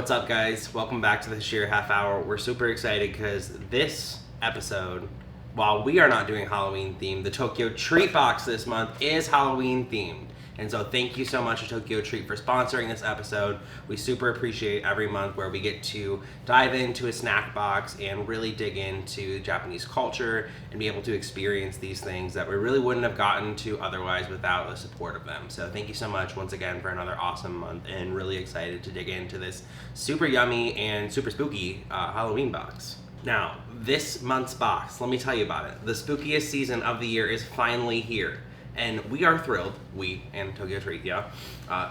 What's up, guys? Welcome back to the Hashira Half Hour. We're super excited because this episode, while we are not doing Halloween themed, the Tokyo Treat box this month is Halloween themed. And so thank you so much to Tokyo Treat for sponsoring this episode. We super appreciate every month where we get to dive into a snack box and really dig into Japanese culture and be able to experience these things that we really wouldn't have gotten to otherwise without the support of them. So thank you so much once again for another awesome month, and really excited to dig into this super yummy and super spooky Halloween box. Now, this month's box, let me tell you about it. The spookiest season of the year is finally here. And we are thrilled, we and Tokyo Treat,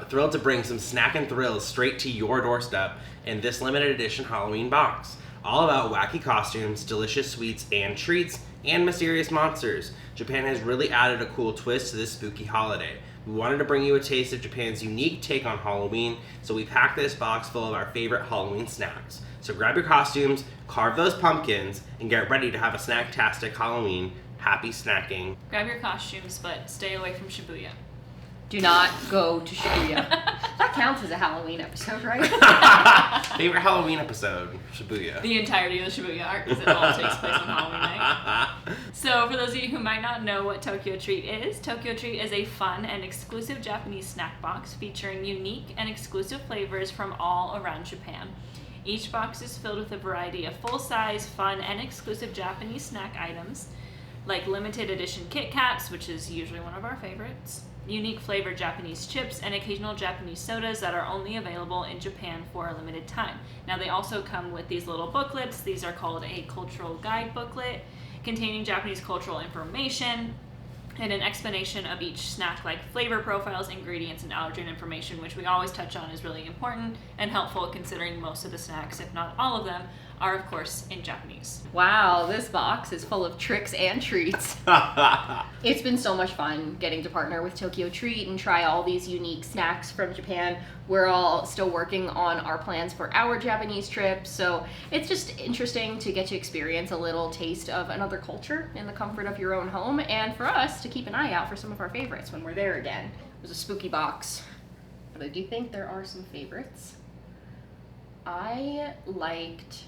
thrilled to bring some snack and thrills straight to your doorstep in this limited edition Halloween box. All about wacky costumes, delicious sweets and treats, and mysterious monsters. Japan has really added a cool twist to this spooky holiday. We wanted to bring you a taste of Japan's unique take on Halloween, so we packed this box full of our favorite Halloween snacks. So grab your costumes, carve those pumpkins, and get ready to have a snacktastic Halloween. Happy snacking. Grab your costumes, but stay away from Shibuya. Do not go to Shibuya. That counts as a Halloween episode, right? Favorite Halloween episode, Shibuya. The entirety of the Shibuya arc, because it all takes place on Halloween night. So for those of you who might not know what Tokyo Treat is a fun and exclusive Japanese snack box featuring unique and exclusive flavors from all around Japan. Each box is filled with a variety of full-size, fun, and exclusive Japanese snack items, like limited edition Kit Kats, which is usually one of our favorites, unique flavored Japanese chips, and occasional Japanese sodas that are only available in Japan for a limited time. Now they also come with these little booklets. These are called a cultural guide booklet containing Japanese cultural information and an explanation of each snack, like flavor profiles, ingredients, and allergen information, which we always touch on is really important and helpful considering most of the snacks, if not all of them, are of course in Japanese. Wow, this box is full of tricks and treats. It's been so much fun getting to partner with Tokyo Treat and try all these unique snacks from Japan. We're all still working on our plans for our Japanese trip, so it's just interesting to get to experience a little taste of another culture in the comfort of your own home, and for us to keep an eye out for some of our favorites when we're there again. It was a spooky box, but I do think there are some favorites. I liked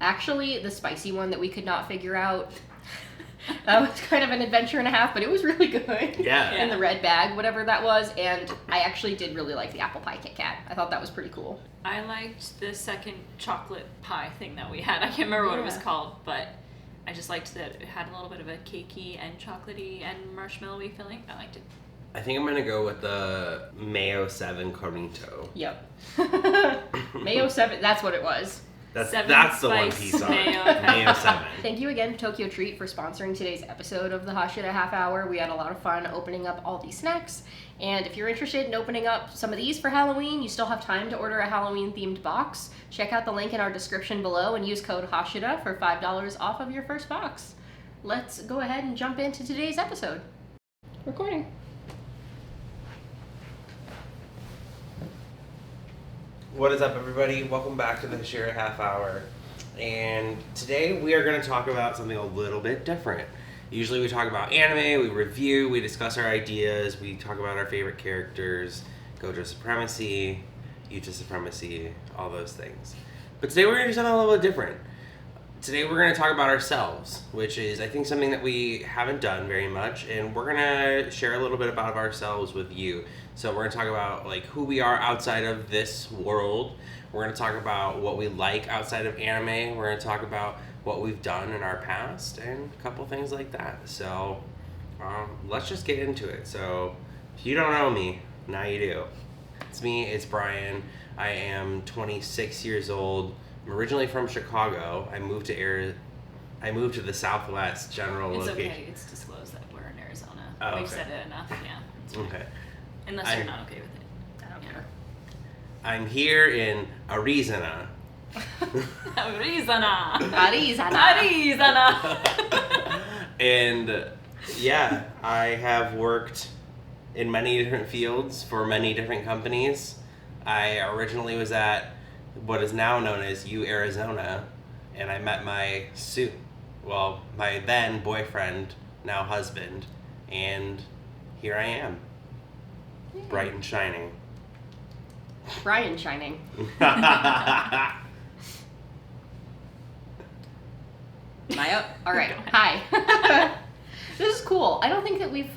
actually the spicy one that we could not figure out. That was kind of an adventure and a half, but it was really good. Yeah. In the red bag, whatever that was. And I actually did really like the apple pie Kit Kat. I thought that was pretty cool. I liked the second chocolate pie thing that we had. I can't remember what it was called, but I just liked that it had a little bit of a cakey and chocolatey and marshmallowy filling. I liked it. I think I'm gonna go with the Mayo 7 Cornito. Yep. Mayo 7, that's what it was. That's the one piece on it. Mayo 7. Thank you again, Tokyo Treat, for sponsoring today's episode of the Hashira Half Hour. We had a lot of fun opening up all these snacks. And if you're interested in opening up some of these for Halloween, you still have time to order a Halloween-themed box. Check out the link in our description below and use code Hashira for $5 off of your first box. Let's go ahead and jump into today's episode. Recording. What is up, everybody? Welcome back to the Hashira Half Hour. And today we are going to talk about something a little bit different. Usually we talk about anime, we review, we discuss our ideas, we talk about our favorite characters, Gojo Supremacy, Yuta Supremacy, all those things. But today we're going to do something a little bit different. Today we're going to talk about ourselves, which is, I think, something that we haven't done very much, and we're going to share a little bit about ourselves with you. So we're going to talk about like who we are outside of this world. We're going to talk about what we like outside of anime. We're going to talk about what we've done in our past and a couple things like that. So let's just get into it. So if you don't know me, now you do. It's me, it's Brian. I am 26 years old. I'm originally from Chicago. I moved to the Southwest general It's location. okay. It's disclosed that we're in Arizona. Oh, We've okay. said it enough. Yeah. It's fine. Okay. Unless you're not okay with it. I don't care. I'm here in Arizona. Arizona. Arizona. And yeah, I have worked in many different fields for many different companies. I originally was at what is now known as Arizona, and I met my then boyfriend, now husband, and here I am, bright and shining. Brian shining. Am I up? All right. Hi. This is cool. I don't think that we've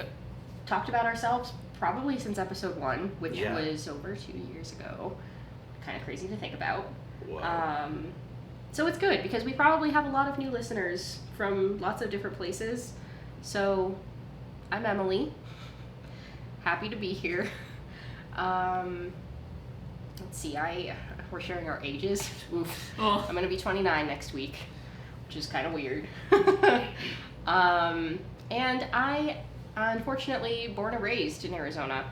talked about ourselves probably since episode 1, which was over 2 years ago. Kind of crazy to think about. Wow. So it's good because we probably have a lot of new listeners from lots of different places. So I'm Emily. Happy to be here. Let's see, we're sharing our ages. Oof. Oh. I'm gonna be 29 next week, which is kind of weird. And I, unfortunately, born and raised in Arizona.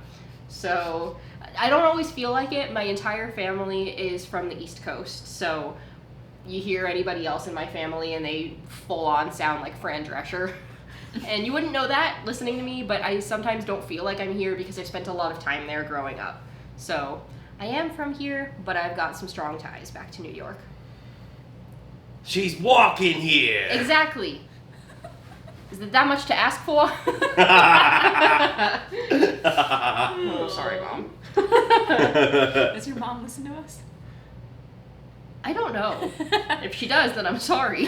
So I don't always feel like it. My entire family is from the East Coast. So you hear anybody else in my family and they full on sound like Fran Drescher. And you wouldn't know that listening to me, but I sometimes don't feel like I'm here because I spent a lot of time there growing up. So I am from here, but I've got some strong ties back to New York. She's walking here. Exactly. Is it that much to ask for? Oh, sorry, Mom. Does your mom listen to us? I don't know. If she does, then I'm sorry.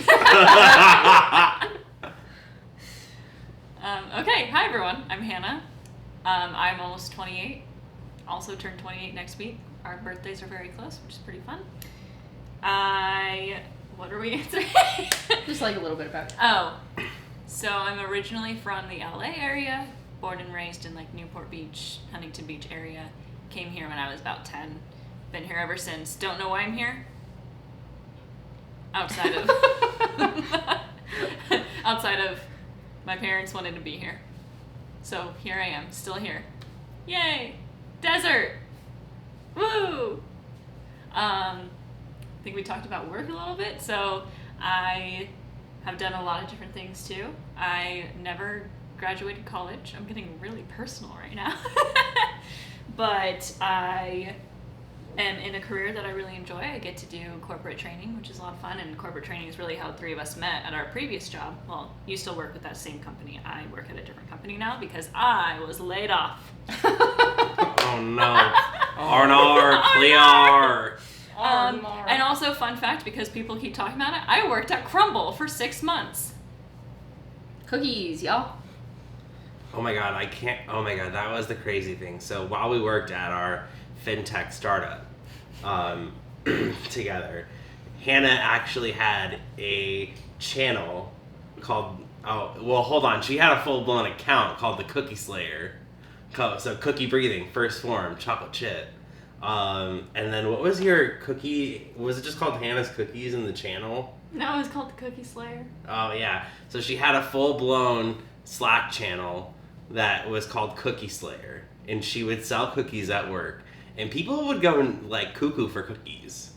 Okay, hi everyone. I'm Hannah. I'm almost 28. Also turned 28 next week. Our birthdays are very close, which is pretty fun. What are we answering? Just like a little bit about. Oh, so I'm originally from the LA area, born and raised in like Newport Beach, Huntington Beach area. Came here when I was about 10. Been here ever since. Don't know why I'm here. Outside of my parents wanted to be here. So here I am, still here. Yay! Desert! Woo! I think we talked about work a little bit, so I have done a lot of different things too. I never graduated college. I'm getting really personal right now. But I am in a career that I really enjoy. I get to do corporate training, which is a lot of fun, and corporate training is really how the three of us met at our previous job. Well, you still work with that same company. I work at a different company now because I was laid off. Oh no. R&R, Clear. And also, fun fact, because people keep talking about it, I worked at Crumble for 6 months. Cookies, y'all. Oh my god, that was the crazy thing. So while we worked at our fintech startup together, Hannah actually had a channel called, she had a full-blown account called the Cookie Slayer. So Cookie Breathing, first form, chocolate chip. And then what was your cookie, was it just called Hannah's Cookies in the channel? No, it was called the Cookie Slayer. Oh yeah, so she had a full-blown Slack channel that was called Cookie Slayer, and she would sell cookies at work, and people would go and like cuckoo for cookies.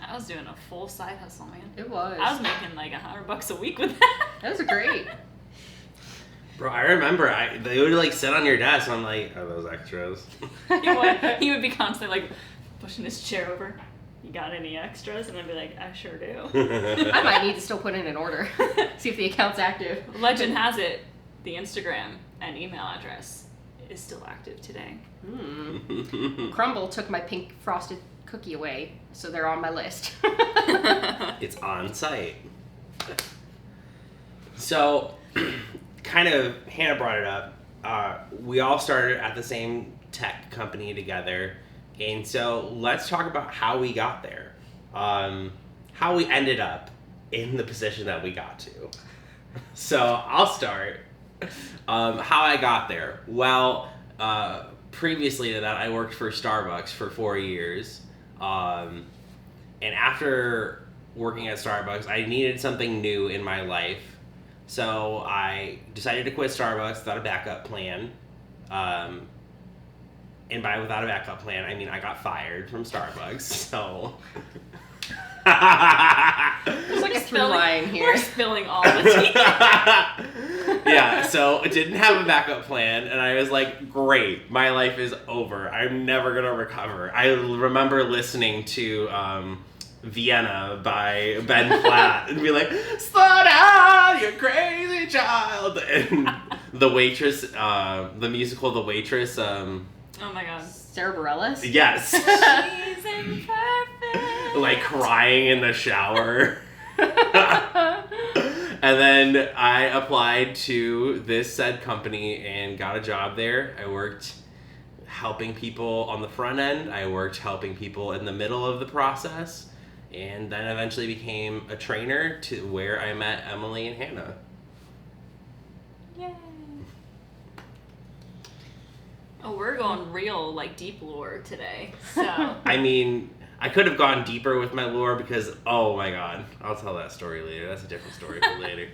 I was doing a full side hustle, man. It was. I was making like $100 a week with that. That was great. Bro, I remember they would like sit on your desk, and I'm like, are those extras? He would be constantly like pushing his chair over. You got any extras? And I'd be like, I sure do. I might need to still put in an order. See if the account's active. Legend has it, the Instagram and email address is still active today. Crumble took my pink frosted cookie away, so they're on my list. It's on site. So, kind of, Hannah brought it up. We all started at the same tech company together. And so let's talk about how we got there. How we ended up in the position that we got to. So I'll start. How I got there. Well, previously to that, I worked for Starbucks for 4 years. And after working at Starbucks, I needed something new in my life. So I decided to quit Starbucks without a backup plan. And by without a backup plan, I mean I got fired from Starbucks, so... There's like a through line here. We're spilling all the tea. Yeah, so I didn't have a backup plan, and I was like, great, my life is over. I'm never going to recover. I remember listening to Vienna by Ben Platt and be like, slow down, you crazy child. And the waitress, the musical The Waitress, Oh my god. Sarah Bareilles? Yes. She's imperfect. Like crying in the shower. And then I applied to this said company and got a job there. I worked helping people on the front end. I worked helping people in the middle of the process. And then eventually became a trainer to where I met Emily and Hannah. Yay. Oh, we're going real, like, deep lore today. So. I mean, I could have gone deeper with my lore because, oh my god, I'll tell that story later. That's a different story for later.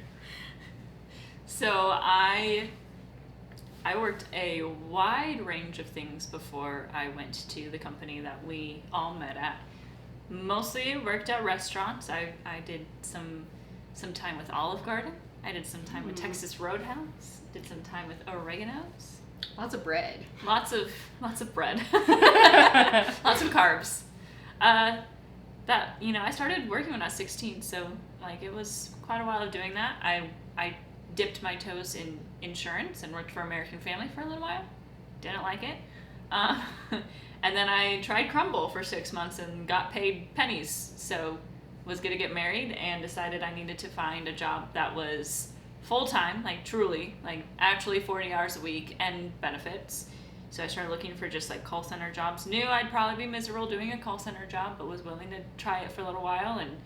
So I worked a wide range of things before I went to the company that we all met at. Mostly worked at restaurants. I did some time with Olive Garden. I did some time with Texas Roadhouse. Did some time with Oregano's. Lots of bread. Lots of bread. Lots of carbs. I started working when I was 16, so like it was quite a while of doing that. I dipped my toes in insurance and worked for American Family for a little while. Didn't like it. And then I tried Crumble for 6 months and got paid pennies. So was going to get married and decided I needed to find a job that was full-time, like truly, like actually 40 hours a week and benefits. So I started looking for just like call center jobs. Knew I'd probably be miserable doing a call center job, but was willing to try it for a little while. And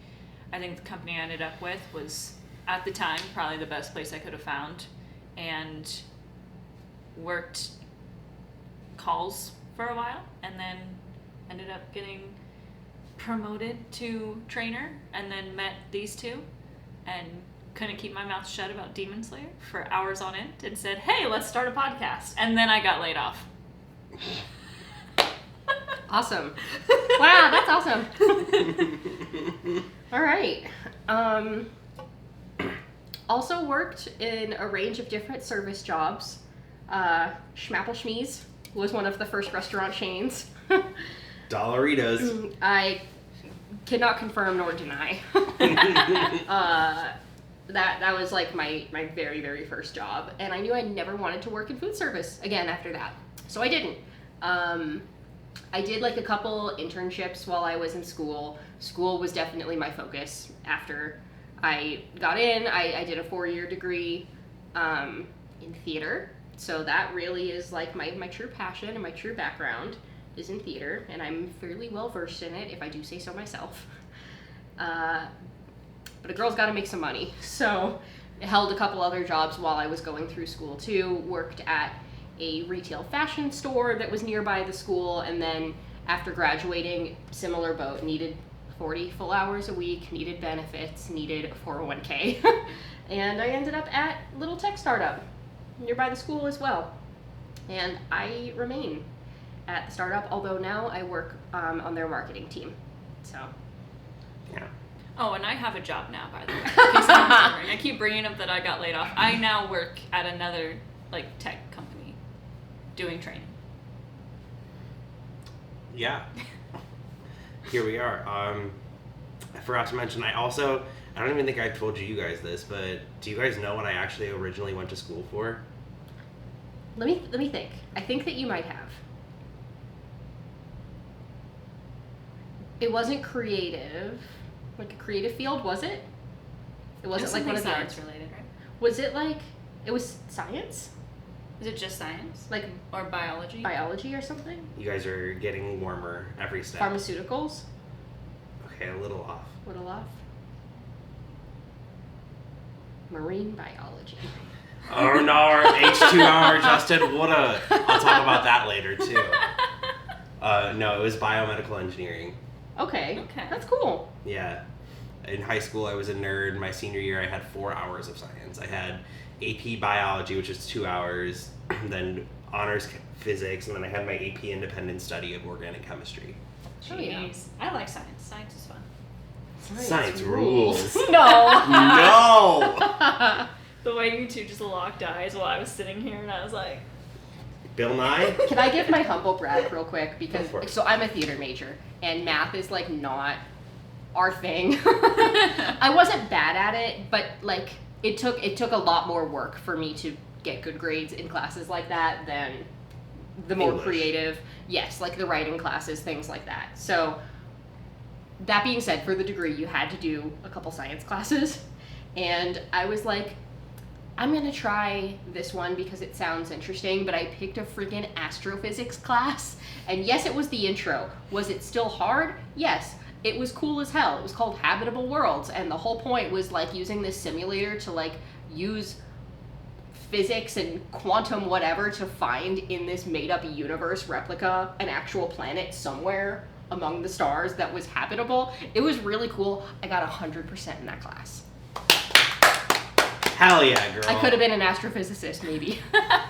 I think the company I ended up with was, at the time, probably the best place I could have found. And worked calls for a while and then ended up getting promoted to trainer and then met these two and couldn't keep my mouth shut about Demon Slayer for hours on end and said, hey, let's start a podcast. And then I got laid off. Awesome. Wow, that's awesome. All right. Also worked in a range of different service jobs. Schmapple Schmees was one of the first restaurant chains. Dollaritos. I cannot confirm nor deny. That was like my very, very first job. And I knew I never wanted to work in food service again after that. So I didn't. I did like a couple internships while I was in school. School was definitely my focus. After I got in, I did a 4-year degree in theater. So that really is like my true passion and my true background is in theater. And I'm fairly well versed in it, if I do say so myself. But a girl's got to make some money. So I held a couple other jobs while I was going through school too. Worked at a retail fashion store that was nearby the school. And then after graduating, similar boat, needed 40 full hours a week, needed benefits, needed a 401k. And I ended up at a little tech startup nearby the school as well. And I remain at the startup, although now I work on their marketing team. So, Yeah. Oh, and I have a job now, by the way. In case anyone's wondering. I keep bringing up that I got laid off. I now work at another like tech company doing training. Yeah. Here we are. I forgot to mention, I don't even think I told you guys this, but do you guys know what I actually originally went to school for? let me think. I think that you might have. It wasn't creative, like a creative field, was it? It wasn't like one of the science arts. related, right? Was it like, it was science? Is it just science? Like Or biology? biology or something? You guys are getting warmer every step. Pharmaceuticals? Okay, a little off. Little off. Marine biology. Oh no, our H2R Justin woulda. I'll talk about that later too. No, it was biomedical engineering. Okay. Okay. That's cool. Yeah. In high school, I was a nerd. My senior year, I had 4 hours of science. I had AP biology, which is 2 hours, then honors physics, and then I had my AP independent study of organic chemistry. Oh, yeah. Jeez. I like science. Science is fun. Science rules. No. No! The way you two just locked eyes while I was sitting here and I was like... Bill Nye? Can I give my humble brag real quick? Because Go for it. so I'm a theater major and math is like not our thing. I wasn't bad at it, but like it took a lot more work for me to get good grades in classes like that than the more English. creative, yes, like the writing classes, things like that. So that being said, for the degree, you had to do a couple science classes, and I was like, I'm gonna try this one because it sounds interesting, but I picked a freaking astrophysics class, and yes, it was the intro. Was it still hard? Yes. It was cool as hell. It was called Habitable Worlds, and the whole point was like using this simulator to like use physics and quantum whatever to find in this made-up universe replica an actual planet somewhere among the stars that was habitable. It was really cool. I got 100% in that class. Hell yeah, girl. I could have been an astrophysicist, maybe.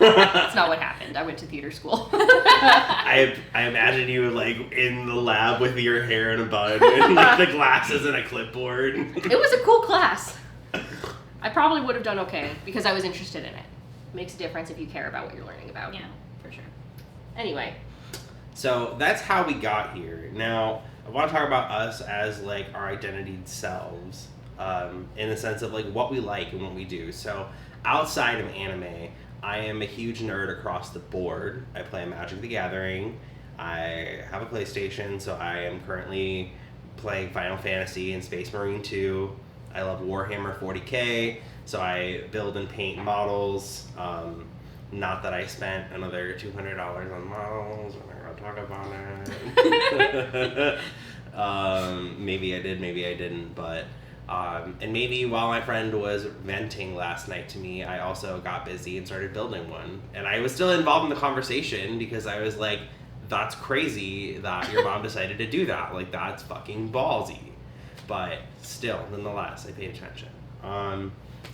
That's not what happened. I went to theater school. I imagine you like in the lab with your hair in a bun and like the glasses and a clipboard. It was a cool class. I probably would have done okay because I was interested in it. Makes a difference if you care about what you're learning about. Yeah, for sure. Anyway. So that's how we got here. Now, I want to talk about us as like our identity selves, in the sense of like what we like and what we do. So outside of anime, I am a huge nerd across the board. I play Magic the Gathering. I have a PlayStation, so I am currently playing Final Fantasy and Space Marine 2. I love Warhammer 40k, so I build and paint models. Not that I spent another $200 on models. We're not gonna talk about it. Maybe I did, maybe I didn't, but and maybe while my friend was venting last night to me, I also got busy and started building one. And I was still involved in the conversation because I was like, that's crazy that your mom decided to do that. Like, that's fucking ballsy. But still, nonetheless, I paid attention.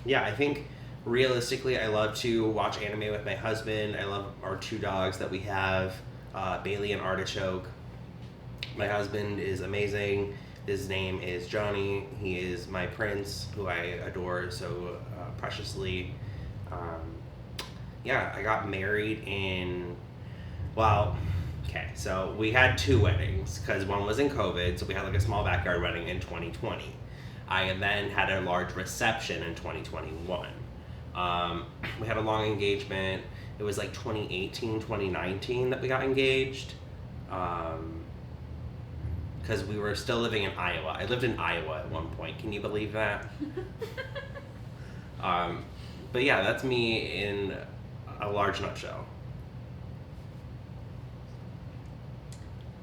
Yeah, I think realistically, I love to watch anime with my husband. I love our two dogs that we have, Bailey and Artichoke. My husband is amazing. His name is Johnny. He is my prince, who I adore so preciously. Yeah, I got married in, well, okay, so we had two weddings, because one was in COVID, so we had like a small backyard wedding in 2020. I then had a large reception in 2021. We had a long engagement. It was like 2018, 2019 that we got engaged. Because we were still living in Iowa. I lived in Iowa at one point. Can you believe that? But yeah, that's me in a large nutshell.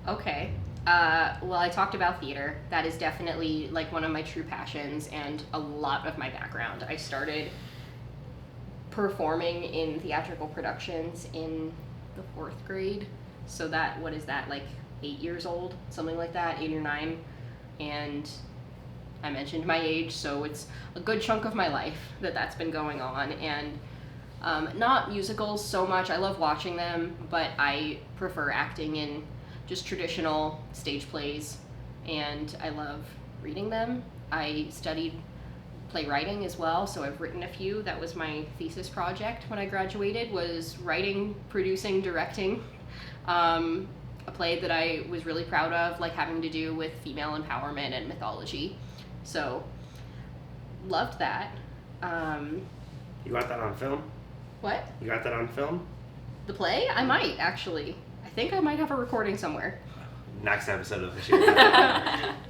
Okay. Well, I talked about theater. That is definitely like one of my true passions and a lot of my background. I started performing in theatrical productions in the 4th grade. So that, what is that, like 8 years old? Something like that, 8 or 9. And I mentioned my age, so it's a good chunk of my life that's been going on. And not musicals so much. I love watching them, but I prefer acting in just traditional stage plays, and I love reading them. I studied playwriting as well, so I've written a few. That was my thesis project when I graduated, was writing, producing, directing a play that I was really proud of, like having to do with female empowerment and mythology. So, loved that. You got that on film? What? You got that on film? The play? I might, actually. I think I might have a recording somewhere. Next episode of the show.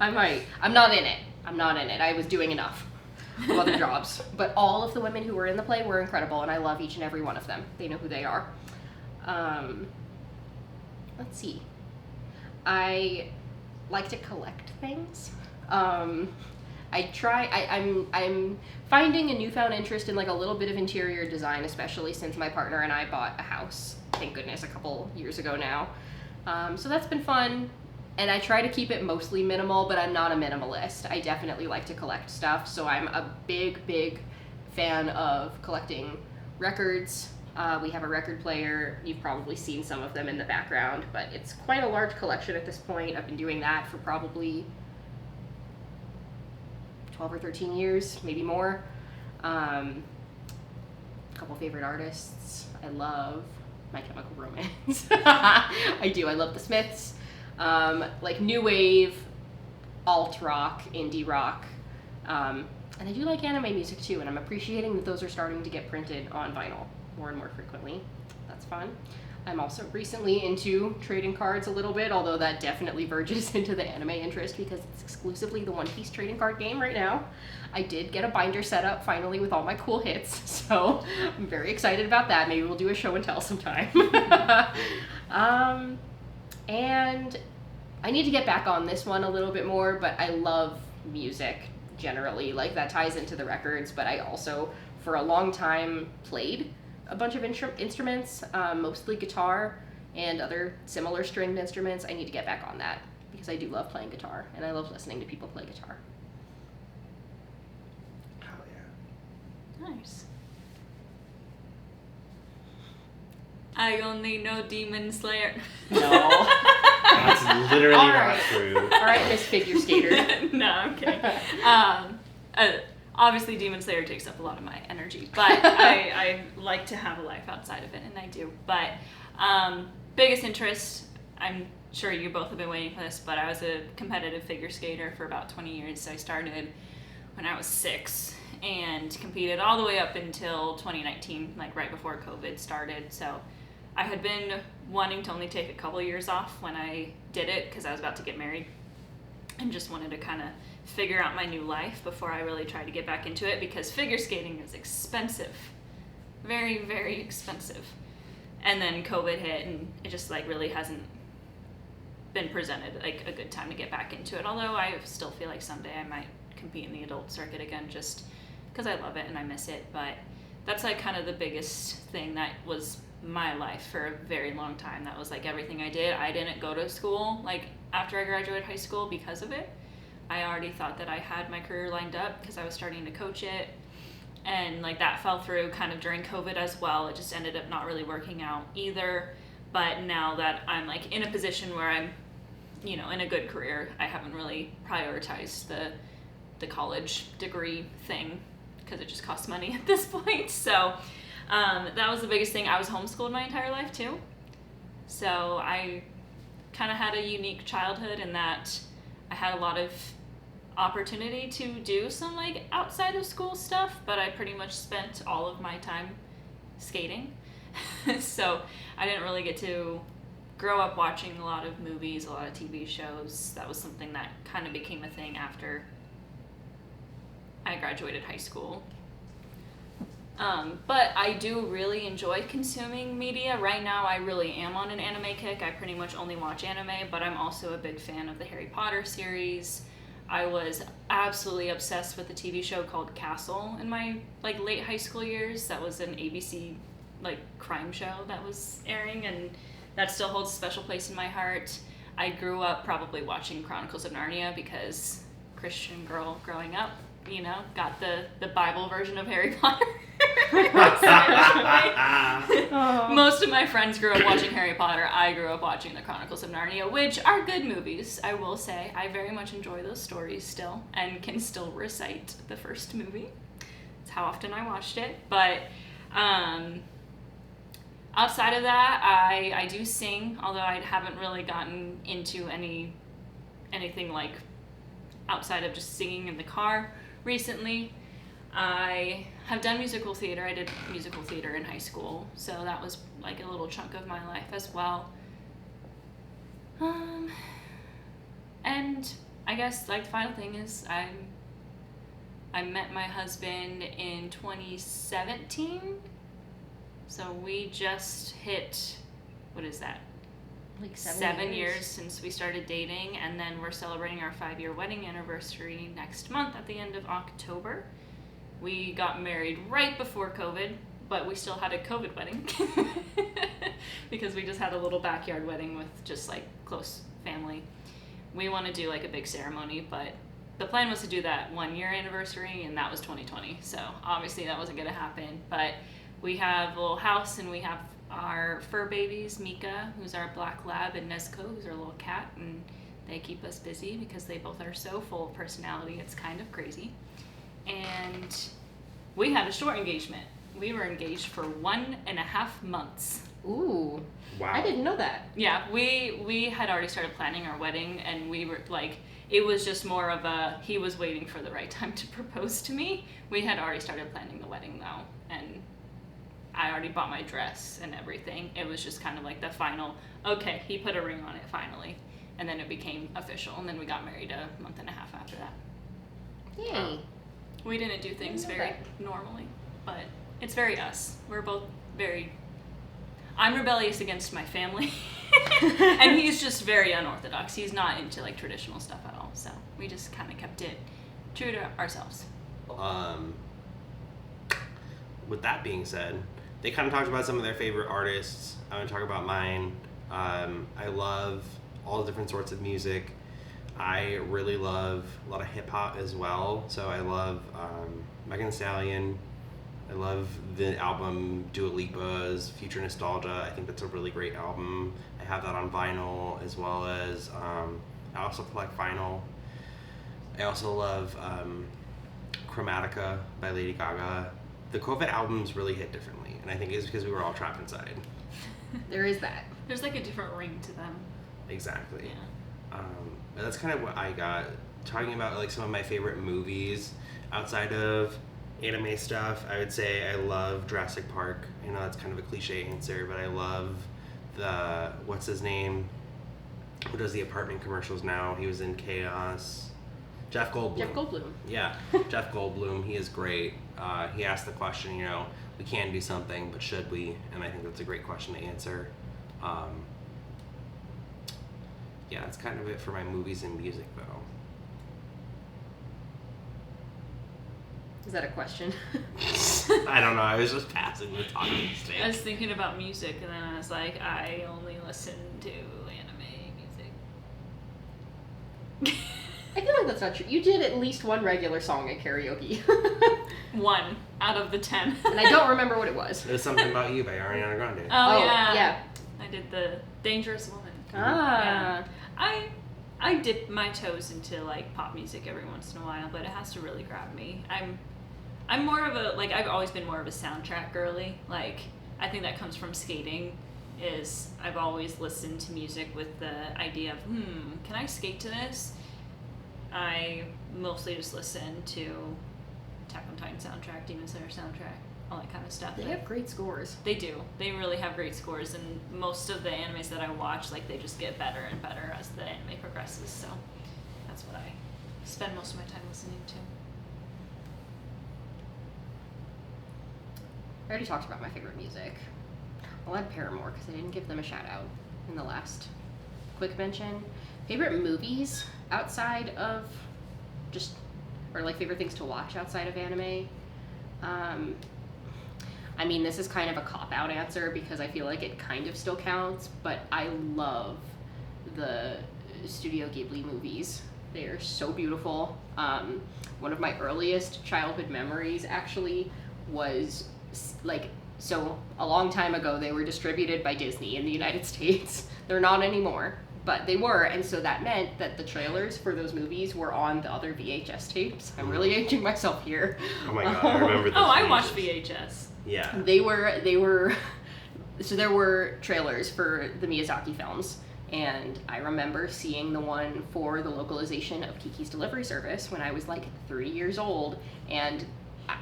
I might. I'm not in it. I was doing enough of other jobs. But all of the women who were in the play were incredible, and I love each and every one of them. They know who they are. Let's see. I like to collect things. I'm finding a newfound interest in like a little bit of interior design, especially since my partner and I bought a house, thank goodness, a couple years ago now. So that's been fun, and I try to keep it mostly minimal, but I'm not a minimalist. I definitely like to collect stuff, so I'm a big fan of collecting records. We have a record player. You've probably seen some of them in the background, but it's quite a large collection at this point. I've been doing that for probably 12 or 13 years, maybe more. A couple favorite artists. I love My Chemical Romance. I do. I love the Smiths. Like new wave, alt rock, indie rock. And I do like anime music too, and I'm appreciating that those are starting to get printed on vinyl more and more frequently. That's fun. I'm also recently into trading cards a little bit, although that definitely verges into the anime interest because it's exclusively the One Piece trading card game right now. I did get a binder set up finally with all my cool hits, so I'm very excited about that. Maybe we'll do a show and tell sometime. And I need to get back on this one a little bit more, but I love music generally. Like, that ties into the records, but I also, for a long time, played a bunch of instruments, mostly guitar and other similar stringed instruments. I need to get back on that because I do love playing guitar, and I love listening to people play guitar. Oh, yeah. Nice. I only know Demon Slayer. No. That's literally All not right. true. All right, Miss Figure Skater. No, I'm kidding. Obviously, Demon Slayer takes up a lot of my energy, but I like to have a life outside of it, and I do. But biggest interest, I'm sure you both have been waiting for this, but I was a competitive figure skater for about 20 years. So I started when I was 6 and competed all the way up until 2019, like right before COVID started. So I had been wanting to only take a couple years off when I did it because I was about to get married and just wanted to kind of figure out my new life before I really tried to get back into it because figure skating is expensive. Very, very expensive. And then COVID hit and it just like really hasn't been presented like a good time to get back into it. Although I still feel like someday I might compete in the adult circuit again just because I love it and I miss it. But that's like kind of the biggest thing that was my life for a very long time. That was like everything I did. I didn't go to school like after I graduated high school because of it. I already thought that I had my career lined up because I was starting to coach it, and like that fell through kind of during COVID as well. It just ended up not really working out either. But now that I'm like in a position where I'm, you know, in a good career, I haven't really prioritized the college degree thing because it just costs money at this point. So that was the biggest thing. I was homeschooled my entire life too. So I kind of had a unique childhood in that I had a lot of opportunity to do some like outside of school stuff, but I pretty much spent all of my time skating. So I didn't really get to grow up watching a lot of movies, a lot of TV shows. That was something that kind of became a thing after I graduated high school. But I do really enjoy consuming media. Right now I really am on an anime kick. I pretty much only watch anime, but I'm also a big fan of the Harry Potter series. I was absolutely obsessed with a TV show called Castle in my like late high school years. That was an ABC like crime show that was airing, and that still holds a special place in my heart. I grew up probably watching Chronicles of Narnia because Christian girl growing up, you know, got the Bible version of Harry Potter. Most of my friends grew up watching Harry Potter. I grew up watching the Chronicles of Narnia, which are good movies, I will say. I very much enjoy those stories still and can still recite the first movie. That's how often I watched it. But outside of that, I do sing, although I haven't really gotten into anything like outside of just singing in the car recently. I have done musical theater. I did musical theater in high school, so that was like a little chunk of my life as well. And I guess like the final thing is I met my husband in 2017, so we just hit, what is that? Like 7 years since we started dating, and then we're celebrating our 5-year wedding anniversary next month at the end of October. We got married right before COVID, but we still had a COVID wedding because we just had a little backyard wedding with just like close family. We want to do like a big ceremony, but the plan was to do that 1-year anniversary, and that was 2020. So obviously that wasn't going to happen, but we have a little house and we have our fur babies, Mika, who's our black lab, and Nezuko, who's our little cat, and they keep us busy because they both are so full of personality. It's kind of crazy. And we had a short engagement. We were engaged for 1.5 months. Ooh. Wow. I didn't know that. Yeah, we had already started planning our wedding, and we were like, it was just more of a, he was waiting for the right time to propose to me. We had already started planning the wedding though, and I already bought my dress and everything. It was just kind of like the final, okay, he put a ring on it finally. And then it became official. And then we got married a month and a half after that. Yay. We didn't do things very normally, but it's very us. We're both very... I'm rebellious against my family. And he's just very unorthodox. He's not into like traditional stuff at all. So we just kind of kept it true to ourselves. With that being said, they kind of talked about some of their favorite artists. I'm going to talk about mine. I love all the different sorts of music. I really love a lot of hip hop as well. So I love Megan Thee Stallion. I love the album Dua Lipa's Future Nostalgia. I think that's a really great album. I have that on vinyl, as well as I also collect vinyl. I also love Chromatica by Lady Gaga. The COVID albums really hit differently, and I think it's because we were all trapped inside. There is that. There's like a different ring to them. Exactly. Yeah. But that's kind of what I got. Talking about like some of my favorite movies outside of anime stuff, I would say I love Jurassic Park. I know that's kind of a cliche answer, but I love the, what's his name? Who does the apartment commercials now? He was in Chaos. Jeff Goldblum. Jeff Goldblum. Yeah, Jeff Goldblum. He is great. He asked the question, we can do something, but should we? And I think that's a great question to answer. Yeah, that's kind of it for my movies and music, though. Is that a question? I don't know. I was just passing the talking stick. I was thinking about music, and then I was like, I only listen to anime music. I feel like that's not true. You did at least one regular song at karaoke. 1 out of the 10. And I don't remember what it was. It was Something About You by Ariana Grande. Oh, yeah. Yeah. I did the Dangerous Woman. Ah. Yeah. I dip my toes into like pop music every once in a while, but it has to really grab me. I'm more of a, like, I've always been more of a soundtrack girly. Like, I think that comes from skating, is I've always listened to music with the idea of, can I skate to this? I mostly just listen to Attack on Titan soundtrack, Demon Slayer soundtrack, all that kind of stuff. They have great scores. They do. They really have great scores, and most of the animes that I watch, like, they just get better and better as the anime progresses, so that's what I spend most of my time listening to. I already talked about my favorite music. I'll add Paramore because I didn't give them a shout out in the last quick mention. Favorite movies outside of just, or like favorite things to watch outside of anime. I mean, this is kind of a cop-out answer because I feel like it kind of still counts, but I love the Studio Ghibli movies. They are so beautiful. One of my earliest childhood memories actually was like, so a long time ago they were distributed by Disney in the United States. They're not anymore, but they were, and so that meant that the trailers for those movies were on the other VHS tapes. I'm really aging myself here. Oh my god, I remember this. Oh, I watched VHS. Yeah. They were, so there were trailers for the Miyazaki films, and I remember seeing the one for the localization of Kiki's Delivery Service when I was like 3 years old, and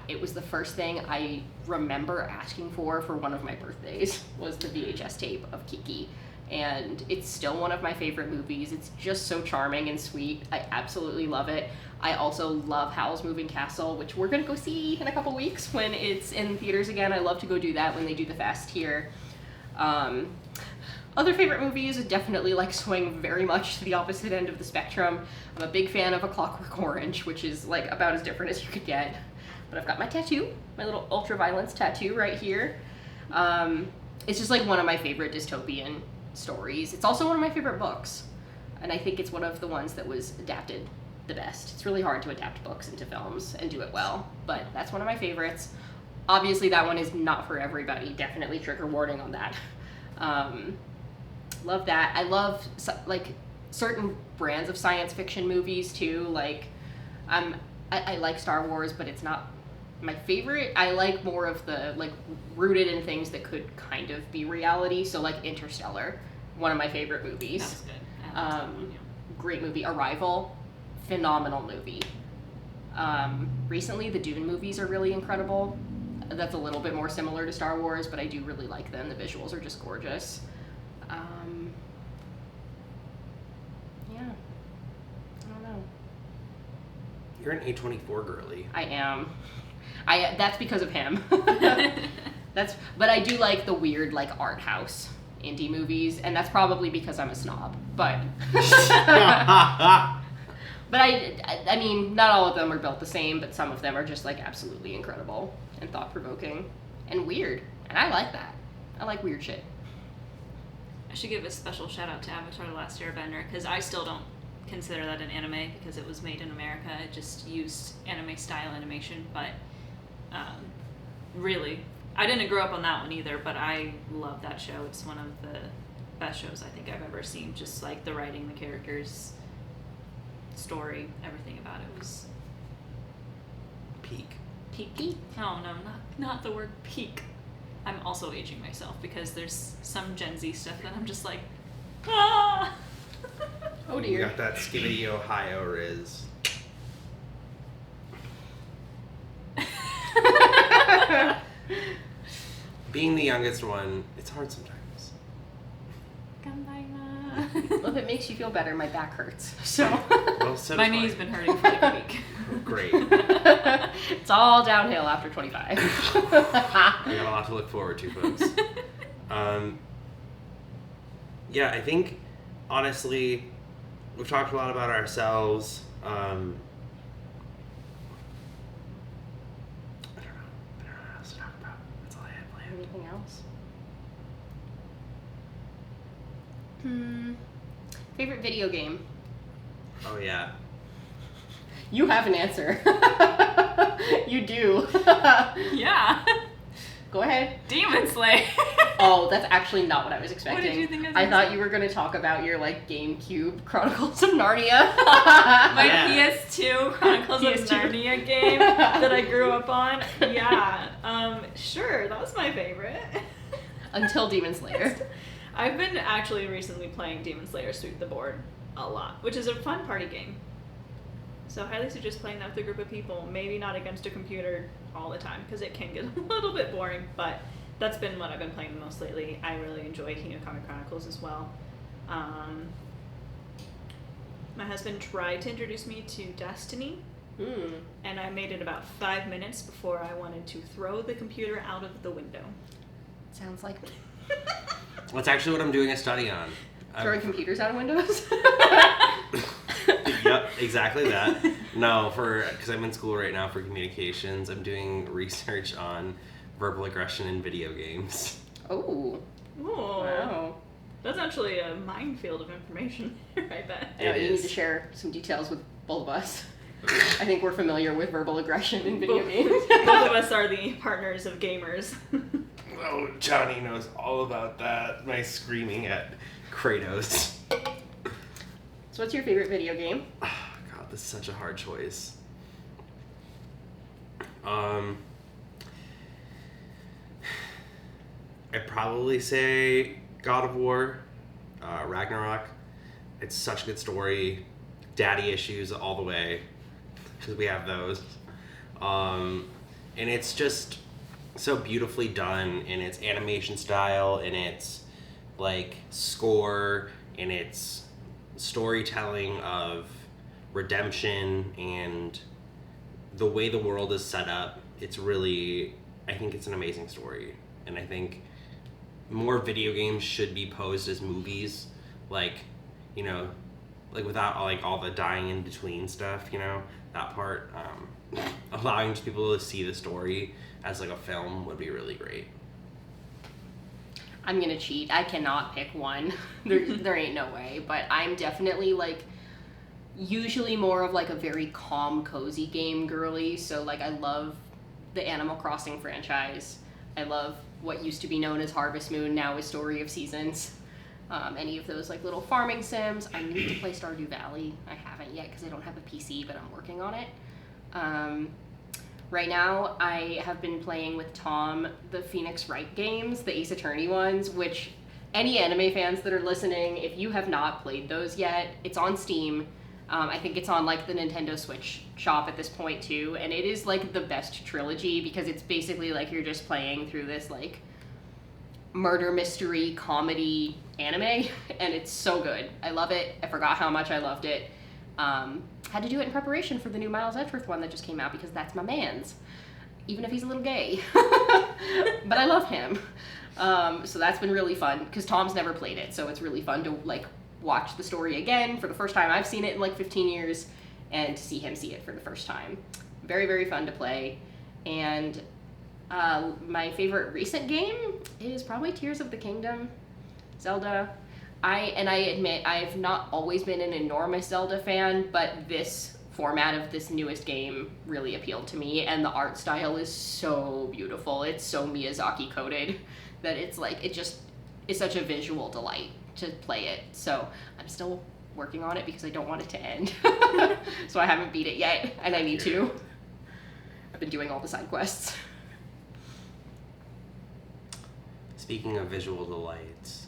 it was the first thing I remember asking for one of my birthdays was the VHS tape of Kiki. And it's still one of my favorite movies. It's just so charming and sweet. I absolutely love it. I also love Howl's Moving Castle, which we're gonna go see in a couple weeks when it's in theaters again. I love to go do that when they do the fest here. Other favorite movies definitely like swing very much to the opposite end of the spectrum. I'm a big fan of A Clockwork Orange, which is like about as different as you could get. But I've got my tattoo, my little ultraviolence tattoo right here. It's just like one of my favorite dystopian stories. It's also one of my favorite books, and I think it's one of the ones that was adapted the best. It's really hard to adapt books into films and do it well, but that's one of my favorites. Obviously that one is not for everybody. Definitely trigger warning on that. Love that. I love like certain brands of science fiction movies too. Like I like Star Wars, but it's not my favorite. I like more of the like rooted in things that could kind of be reality. So like Interstellar, one of my favorite movies. That was good. I liked that one, yeah. Great movie. Arrival, phenomenal movie. Recently the Dune movies are really incredible. that's a little bit more similar to Star Wars, but I do really like them. The visuals are just gorgeous. Yeah. I don't know. You're an A24 girly. I am. That's because of him. But I do like the weird, like, art house indie movies, and that's probably because I'm a snob. But but I mean, not all of them are built the same, but some of them are just like absolutely incredible and thought-provoking and weird, and I like that. I like weird shit. I should give a special shout out to Avatar: The Last Airbender, because I still don't consider that an anime because it was made in America. It just used anime style animation, but really, I didn't grow up on that one either, but I love that show. It's one of the best shows I think I've ever seen. Just like the writing, the characters, story, everything about it was Peak. peak. Oh no, not the word peak. I'm also aging myself because there's some Gen Z stuff that I'm just like, ah. Oh You dear. got that Skibbity Ohio Riz. Being the youngest one, it's hard sometimes. Well, if it makes you feel better, my back hurts. So Well, so My does knee's mine. been hurting for like a week. Great. it's all downhill after 25. We got a lot to look forward to, folks. Yeah, I think, honestly, we've talked a lot about ourselves. I don't know what else to talk about. That's all I had planned. Anything else? Favorite video game? Oh, yeah. You have an answer. You do. Yeah. Go ahead. Demon Slayer. Oh, that's actually not what I was expecting. What did you think I was I gonna thought say? you were going to talk about your like GameCube Chronicles of Narnia. My Yeah. PS2 Chronicles of PS2. Narnia game that I grew up on. Yeah. Sure, that was my favorite. Until Demon Slayer. I've been actually recently playing Demon Slayer Sweep the Board a lot, which is a fun party game. So I highly suggest playing that with a group of people, maybe not against a computer all the time, because it can get a little bit boring, but that's been what I've been playing the most lately. I really enjoy Kingdom Come Chronicles as well. My husband tried to introduce me to Destiny, and I made it about 5 minutes before I wanted to throw the computer out of the window. Sounds like me. That's actually what I'm doing a study on. Throwing computers out of windows? Yep, exactly that. No, because I'm in school right now for communications. I'm doing research on verbal aggression in video games. Oh. Ooh, Wow. that's actually a minefield of information, I bet. I know, It you need is. to share some details with both of us. I think we're familiar with verbal aggression in video games. Both of us are the partners of gamers. Oh, Johnny knows all about that. My screaming at Kratos. So what's your favorite video game? Oh, God, this is such a hard choice. I'd probably say God of War, Ragnarok. It's such a good story. Daddy issues all the way, because we have those. And it's just so beautifully done in its animation style, in its like score, in its storytelling of redemption, and the way the world is set up. It's really, I think it's an amazing story, and I think more video games should be posed as movies, like, you know, like without like all the dying in between stuff, you know, that part. Allowing people to see the story as like a film would be really great. I'm gonna cheat. I cannot pick one. There ain't no way. But I'm definitely like usually more of like a very calm, cozy game girly. So like I love the Animal Crossing franchise. I love what used to be known as Harvest Moon, now is Story of Seasons. Any of those like little farming sims. I need to play Stardew Valley. I haven't yet because I don't have a PC, but I'm working on it. Right now, I have been playing with Tom the Phoenix Wright games, the Ace Attorney ones, which any anime fans that are listening, if you have not played those yet, it's on Steam. I think it's on like the Nintendo Switch shop at this point too, and it is like the best trilogy because it's basically like you're just playing through this like murder mystery comedy anime, and it's so good. I love it. I forgot how much I loved it. Had to do it in preparation for the new Miles Edgeworth one that just came out because that's my man's, even if he's a little gay. But I love him. So that's been really fun because Tom's never played it, so it's really fun to like watch the story again for the first time. I've seen it in like 15 years, and to see him see it for the first time. Very, very fun to play. And my favorite recent game is probably Tears of the Kingdom, Zelda. I admit I've not always been an enormous Zelda fan, but this format of this newest game really appealed to me, and the art style is so beautiful. It's so Miyazaki coded that it's like it's such a visual delight to play it. So I'm still working on it because I don't want it to end. So I haven't beat it yet, and I need to. I've been doing all the side quests. Speaking of visual delights,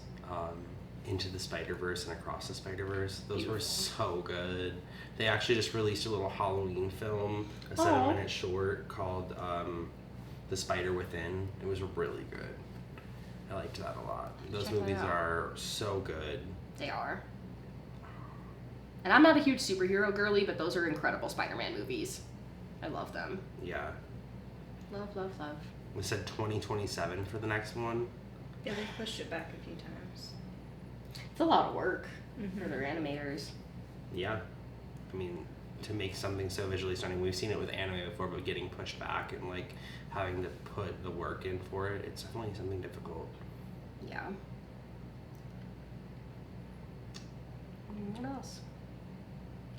Into the Spider-Verse and Across the Spider-Verse, those were so good. They actually just released a little Halloween film, a 7-minute short called The Spider Within. It was really good. I liked that a lot. Those movies are so good. They are. And I'm not a huge superhero girly, but those are incredible Spider-Man movies. I love them. Yeah. Love, love, love. We said 2027 for the next one. Yeah, they pushed it back a few times. It's a lot of work for their animators. Yeah. I mean, to make something so visually stunning, we've seen it with anime before, but getting pushed back and like having to put the work in for it, it's definitely something difficult. Yeah. What else?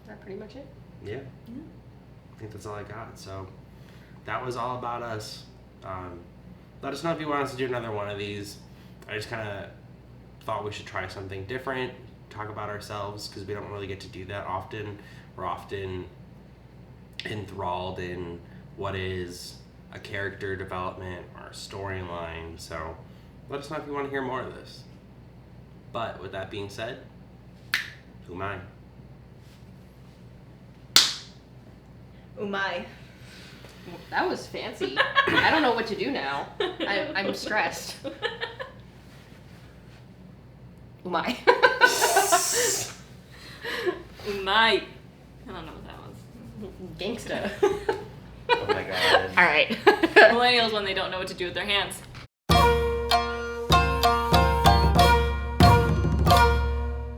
Is that pretty much it? Yeah. I think that's all I got. So that was all about us. Let us know if you want us to do another one of these. I just kind of thought we should try something different, talk about ourselves, because we don't really get to do that often. We're often enthralled in what is a character development or a storyline. So let us know if you want to hear more of this. But with that being said, who am I? Umai. That was fancy. I don't know what to do now. I'm stressed. Umai. Umai. I don't know what that was. Gangsta. Oh my god. All right. Millennials when they don't know what to do with their hands.